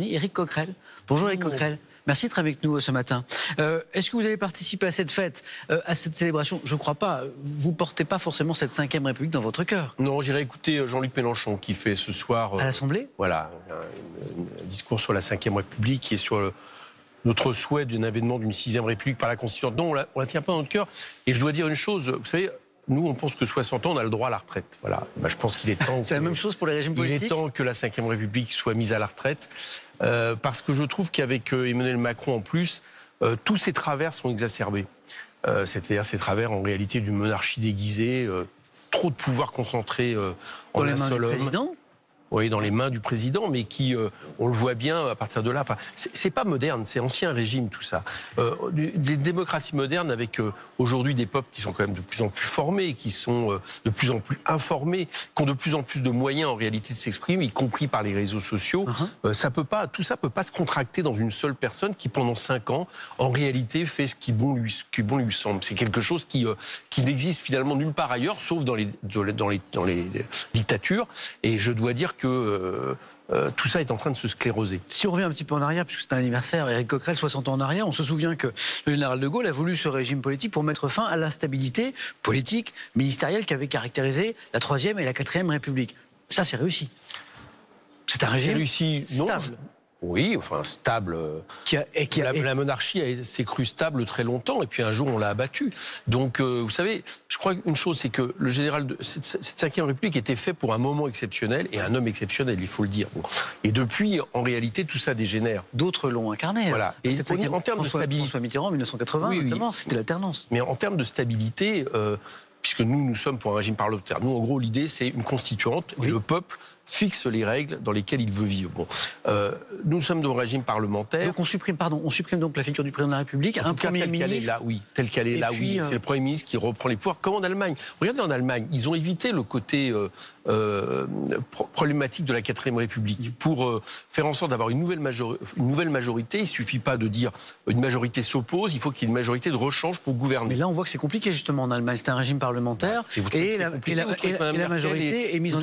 Éric Coquerel. Bonjour Éric Coquerel. Merci d'être avec nous ce matin. Est-ce que vous avez participé à cette fête, à cette célébration? Je ne crois pas. Vous ne portez pas forcément cette 5e République dans votre cœur. Non, j'irai écouter Jean-Luc Mélenchon qui fait ce soir... à l'Assemblée. Voilà, un discours sur la 5e République et sur notre souhait d'un avènement d'une 6e République par la Constituante. Non, on la tient pas dans notre cœur. Et je dois dire une chose, vous savez... Nous, on pense que 60 ans, on a le droit à la retraite. Voilà. Je pense qu'il est temps. C'est la même chose pour les régimes politiques. Il est temps que la 5e République soit mise à la retraite. Parce que je trouve qu'avec Emmanuel Macron, en plus, tous ces travers sont exacerbés. C'est-à-dire ces travers, en réalité, d'une monarchie déguisée, trop de pouvoir concentré en un seul homme. Oui, dans les mains du président, mais qui, on le voit bien à partir de là. Enfin, c'est pas moderne, c'est ancien régime tout ça. Des démocraties modernes avec aujourd'hui des peuples qui sont quand même de plus en plus formés, qui sont de plus en plus informés, qui ont de plus en plus de moyens en réalité de s'exprimer, y compris par les réseaux sociaux. Tout ça peut pas se contracter dans une seule personne qui, pendant 5 ans, en réalité, fait ce qui bon lui semble. C'est quelque chose qui n'existe finalement nulle part ailleurs, sauf dans les dictatures. Et je dois dire que tout ça est en train de se scléroser. Si on revient un petit peu en arrière, puisque c'est un anniversaire, Éric Coquerel, 60 ans en arrière, on se souvient que le général de Gaulle a voulu ce régime politique pour mettre fin à l'instabilité politique, ministérielle qui avait caractérisé la 3e et la 4e République. Ça, c'est réussi. C'est un régime réussi, stable. Non. Oui, enfin stable. La monarchie s'est crue stable très longtemps, et puis un jour on l'a abattue. Donc, vous savez, je crois qu'une chose, c'est que le général de cette 5e République était fait pour un moment exceptionnel et un homme exceptionnel, il faut le dire. Et depuis, en réalité, tout ça dégénère. D'autres l'ont incarné. Voilà. Et en termes de stabilité, François Mitterrand en 1980, notamment, c'était l'alternance. Mais en termes de stabilité, puisque nous sommes pour un régime parlementaire. Nous, en gros, l'idée, c'est une constituante et le peuple fixe les règles dans lesquelles il veut vivre. Bon, nous sommes dans un régime parlementaire. Donc on supprime donc la figure du président de la République, un Premier ministre. Telle qu'elle est là, oui. C'est le Premier ministre qui reprend les pouvoirs, comme en Allemagne. Regardez en Allemagne, ils ont évité le côté problématique de la 4e République pour faire en sorte d'avoir une nouvelle majorité. Il suffit pas de dire une majorité s'oppose, il faut qu'il y ait une majorité de rechange pour gouverner. Mais là, on voit que c'est compliqué justement en Allemagne. C'est un régime parlementaire et la majorité est mise en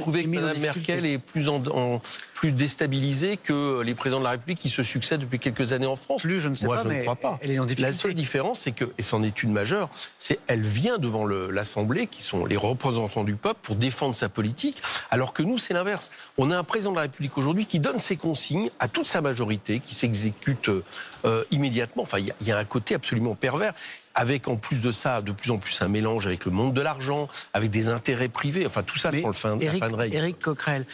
Merkel est plus déstabilisée que les présidents de la République qui se succèdent depuis quelques années en France. Je ne sais pas, mais crois pas. Elle est en difficulté. La seule différence, c'est que, et c'en est une majeure, c'est elle vient devant l'Assemblée, qui sont les représentants du peuple, pour défendre sa politique, alors que nous, c'est l'inverse. On a un président de la République aujourd'hui qui donne ses consignes à toute sa majorité, qui s'exécute immédiatement. Enfin, il y a un côté absolument pervers. Avec en plus de ça, de plus en plus un mélange avec le monde de l'argent, avec des intérêts privés, enfin tout ça sans la fin de règle. Éric Coquerel,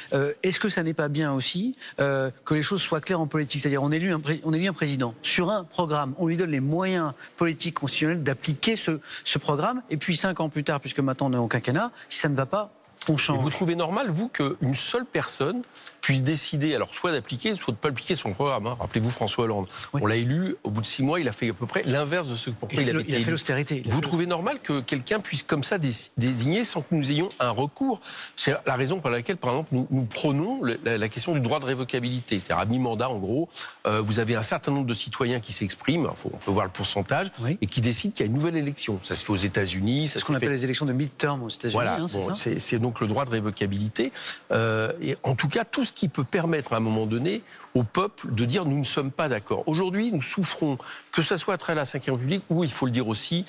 est-ce que ça n'est pas bien aussi que les choses soient claires en politique? C'est-à-dire on élit un président sur un programme, on lui donne les moyens politiques constitutionnels d'appliquer ce programme, et puis 5 ans plus tard, puisque maintenant on est au quinquennat, si ça ne va pas, on change. Et vous trouvez normal, vous, qu'une seule personne puisse décider, alors soit d'appliquer, soit de ne pas appliquer son programme. Rappelez-vous François Hollande. Oui. On l'a élu, au bout de 6 mois, il a fait à peu près l'inverse de ce pourquoi il avait été élu. Il a fait l'austérité. Vous trouvez normal que quelqu'un puisse comme ça désigner sans que nous ayons un recours? C'est la raison pour laquelle, par exemple, nous prônons la question du droit de révocabilité. C'est-à-dire à mi-mandat, en gros, vous avez un certain nombre de citoyens qui s'expriment, on peut voir le pourcentage, et qui décident qu'il y a une nouvelle élection. Ça se fait aux États-Unis. C'est ce qu'on appelle les élections de mid-term aux États-Unis. Voilà, c'est donc le droit de révocabilité. Et en tout cas, tout ce qui peut permettre à un moment donné au peuple de dire nous ne sommes pas d'accord. Aujourd'hui, nous souffrons, que ce soit à travers la 5e République ou, il faut le dire aussi,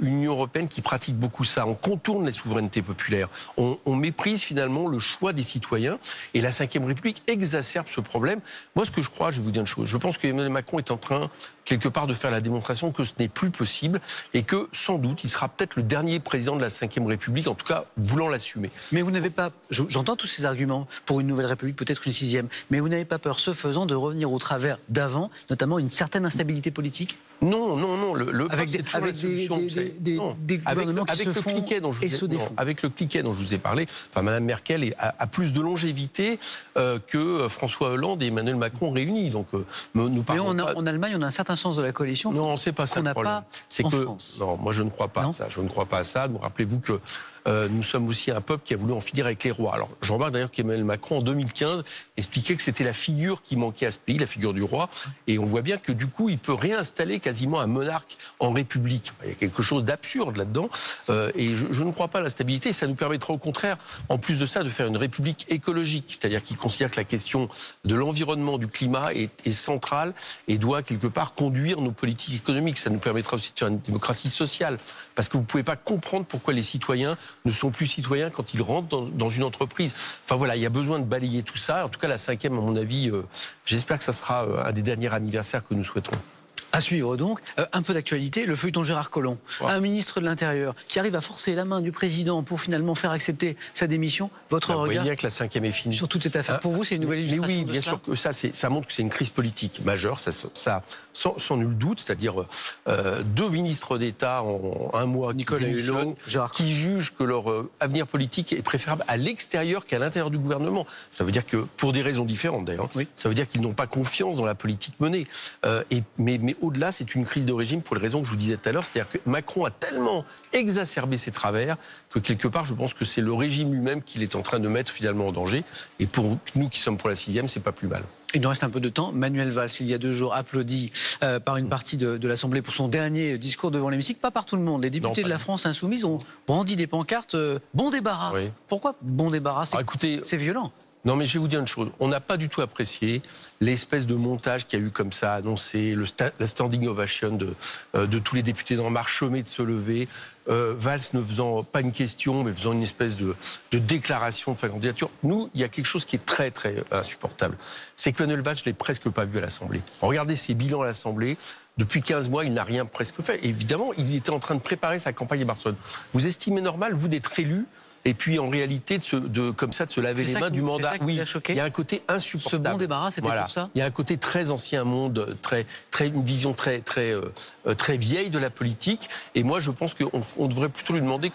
une Union européenne qui pratique beaucoup ça. On contourne les souverainetés populaires. On méprise finalement le choix des citoyens. Et la 5e République exacerbe ce problème. Moi, ce que je crois, je vais vous dire une chose. Je pense qu'Emmanuel Macron est en train, quelque part, de faire la démonstration que ce n'est plus possible et que, sans doute, il sera peut-être le dernier président de la 5e République, en tout cas, voulant l'assumer. Mais vous n'avez pas... J'entends tous ces arguments pour une nouvelle République, peut-être une 6e, mais vous n'avez pas peur, ce faisant, de revenir au travers d'avant, notamment une certaine instabilité politique? Non. Avec des gouvernements qui se font et se défont. Avec le cliquet dont je vous ai parlé, enfin, Mme Merkel a plus de longévité que François Hollande et Emmanuel Macron réunis. Donc, en Allemagne, on a un certain sens de la coalition. Non, c'est pas ça le problème. C'est que non, moi je ne crois pas à ça. Je ne crois pas à ça. Rappelez-vous que nous sommes aussi un peuple qui a voulu en finir avec les rois. Alors, je remarque d'ailleurs qu'Emmanuel Macron, en 2015, expliquait que c'était la figure qui manquait à ce pays, la figure du roi. Et on voit bien que du coup, il peut réinstaller quasiment un monarque en République. Il y a quelque chose d'absurde là-dedans. Et je ne crois pas à la stabilité. Ça nous permettra au contraire, en plus de ça, de faire une République écologique. C'est-à-dire qui considère que la question de l'environnement, du climat est centrale et doit quelque part conduire nos politiques économiques. Ça nous permettra aussi de faire une démocratie sociale. Parce que vous ne pouvez pas comprendre pourquoi les citoyens ne sont plus citoyens quand ils rentrent dans une entreprise. Enfin voilà, il y a besoin de balayer tout ça. En tout cas, la 5e, à mon avis, j'espère que ça sera un des derniers anniversaires que nous souhaiterons. À suivre donc, un peu d'actualité, le feuilleton Gérard Collomb, un ministre de l'Intérieur qui arrive à forcer la main du président pour finalement faire accepter sa démission. Votre regard? Vous voyez bien que la 5e est finie. Sur toute cette affaire. Pour vous, c'est une nouvelle illustration? Mais oui, bien sûr que ça montre que c'est une crise politique majeure, ça sans nul doute, c'est-à-dire 2 ministres d'État en un mois Nicolas Hulot, qui jugent que leur avenir politique est préférable à l'extérieur qu'à l'intérieur du gouvernement. Ça veut dire que, pour des raisons différentes d'ailleurs, oui. Ça veut dire qu'ils n'ont pas confiance dans la politique menée. Mais au-delà, c'est une crise de régime pour les raisons que je vous disais tout à l'heure. C'est-à-dire que Macron a tellement exacerbé ses travers que quelque part, je pense que c'est le régime lui-même qu'il est en train de mettre finalement en danger. Et pour nous qui sommes pour la 6e, c'est pas plus mal. Il nous reste un peu de temps. Manuel Valls, il y a 2 jours, applaudi par une partie de l'Assemblée pour son dernier discours devant l'hémicycle. Pas par tout le monde. Les députés de la France insoumise ont brandi des pancartes bon débarras. Oui. Pourquoi bon débarras? C'est violent. Non, mais je vais vous dire une chose. On n'a pas du tout apprécié l'espèce de montage qu'il y a eu comme ça, annoncé, la standing ovation de tous les députés d'En Marche, chômés de se lever. Valls ne faisant pas une question, mais faisant une espèce de déclaration de sa candidature. Nous, il y a quelque chose qui est très, très insupportable. C'est que Manuel Valls, je ne l'ai presque pas vu à l'Assemblée. Regardez ses bilans à l'Assemblée. Depuis 15 mois, il n'a rien presque fait. Et évidemment, il était en train de préparer sa campagne à Barcelone. Vous estimez normal, vous, d'être élu et puis en réalité de se laver les mains du mandat? Oui, il y a un côté insupportable. Ce bon débarras, c'était pour ça? Il y a un côté très ancien monde, une vision très vieille de la politique. Et moi, je pense qu'on devrait plutôt lui demander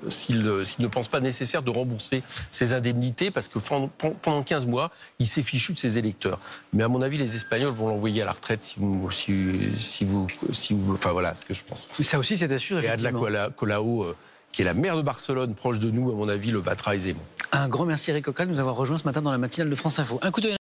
s'il ne pense pas nécessaire de rembourser ses indemnités, parce que pendant 15 mois, il s'est fichu de ses électeurs. Mais à mon avis, les Espagnols vont l'envoyer à la retraite si vous, enfin voilà, ce que je pense. Mais ça aussi, c'est assuré. Et Ada Colau, qui est la maire de Barcelone, proche de nous, à mon avis, le battra aisément. Un grand merci Eric Coquerel de nous avoir rejoint ce matin dans la matinale de France Info. Un coup d'œil